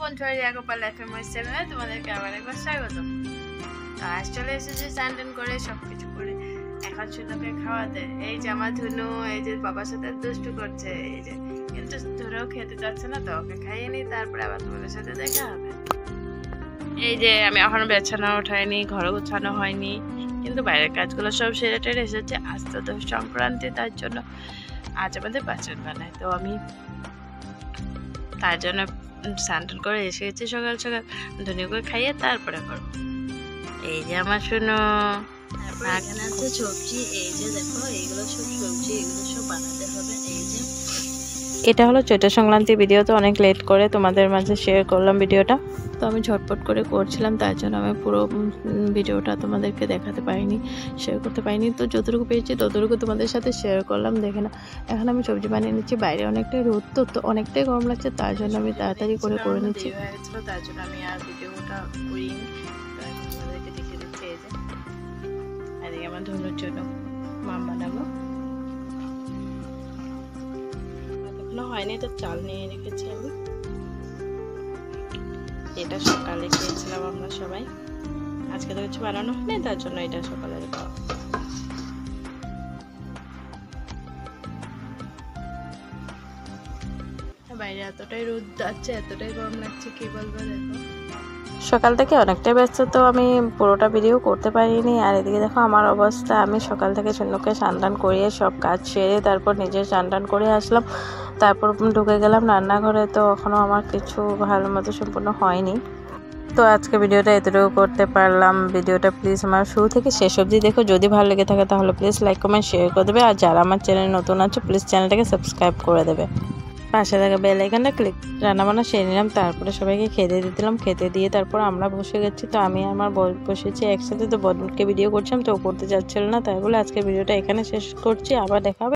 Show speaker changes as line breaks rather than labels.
বন্ধুরা রিয়াগোপাল এফএমএস চ্যানেলে তোমাদেরকে আবার একবার স্বাগত। আজ চলে এসেছে স্নান করে সবকিছু করে এখন সুন্দরকে খাওয়াতে। এই যে আমার ধুনু এই যে বাবার সাথে দুষ্টু করছে, এই যে কিন্তু ধুনুও খেতে যাচ্ছে না, তো ওকে খাইয়ে নি, তারপরে আবার তোমাদের সাথে দেখা হবে। এই যে আমি এখনো বেছানো ওঠাইনি, ঘরে গোছানো হয়নি, কিন্তু বাইরের কাজগুলো সব সেরে টেরে এসেছে। আজ তো সংক্রান্তি, তার জন্য আজ আমাদের পাচন বানায়, তো আমি তার জন্য স্নান করে এসে গেছি সকাল সকাল। ধনিয়া খাইয়ে তারপরে করবো। এই যে আমার শুনো, এখানে আছে সবজি, এই যে দেখো এইগুলো সব সবজি, এগুলো সব বানাতে হবে। এই যে এটা হলো চৈত্র সংক্রান্তি ভিডিও, তো অনেক লেট করে তোমাদের মাঝে শেয়ার করলাম ভিডিওটা। তো আমি ঝটপট করে করছিলাম, তার জন্য আমি পুরো ভিডিওটা তোমাদেরকে দেখাতে পারিনি, শেয়ার করতে পারিনি। তো যতটুকু পেয়েছি ততটুকু তোমাদের সাথে শেয়ার করলাম। দেখে না, এখন আমি সবজি বানিয়ে নিচ্ছি। বাইরে অনেকটাই রোদ, তো অনেকটাই গরম লাগছে, তার জন্য আমি তাড়াতাড়ি করে নিচ্ছি। তার জন্য আমি আর ভিডিওটা করিনি, তোমাদেরকে দেখিয়ে দিচ্ছি। এই যে এদিকে আমার ধনুর জন্য মাম বানাবো, হয়নি তো চাল নিয়ে রেখেছি আমি। এটা সকালে খেয়েছিলাম আমরা সবাই, আজকে তো কিছু বানানো হয়নি, তার জন্য এটা সকালে খাওয়া। বাইরে এতটাই রোদ যাচ্ছে, এতটাই গরম লাগছে, কি বলবো। দেখো সকাল থেকে অনেকটাই ব্যস্ত, তো আমি পুরোটা ভিডিও করতে পারিনি। আর এদিকে দেখো আমার অবস্থা, আমি সকাল থেকে সুন্দরকে স্নান করিয়ে সব কাজ সেরে তারপর নিজে স্নান করে আসলাম, তারপর ঢুকে গেলাম রান্নাঘরে। তো এখনও আমার কিছু ভালো মতো সম্পূর্ণ হয়নি, তো আজকে ভিডিওটা এতটুকু করতে পারলাম। ভিডিওটা প্লিজ আমার শুরু থেকে শেষ অবধি দেখো, যদি ভালো লেগে থাকে তাহলে প্লিজ লাইক কমেন্ট শেয়ার করে দেবে। আর যারা আমার চ্যানেল নতুন আছে প্লিজ চ্যানেলটাকে সাবস্ক্রাইব করে দেবে, পাশে থাকা বেল আইকনটা ক্লিক। রান্নাবান্না সেরে নিলাম, তারপরে সবাইকে খেতে দিলাম। খেতে দিয়ে তারপর আমরা বসে গেছি। তো আমি আমার বসেছি একসাথে, তো বদলকে ভিডিও করছিলাম, তো ও করতে যাচ্ছিল না, তাই বলে আজকে ভিডিওটা এখানে শেষ করছি। আবার দেখা হবে।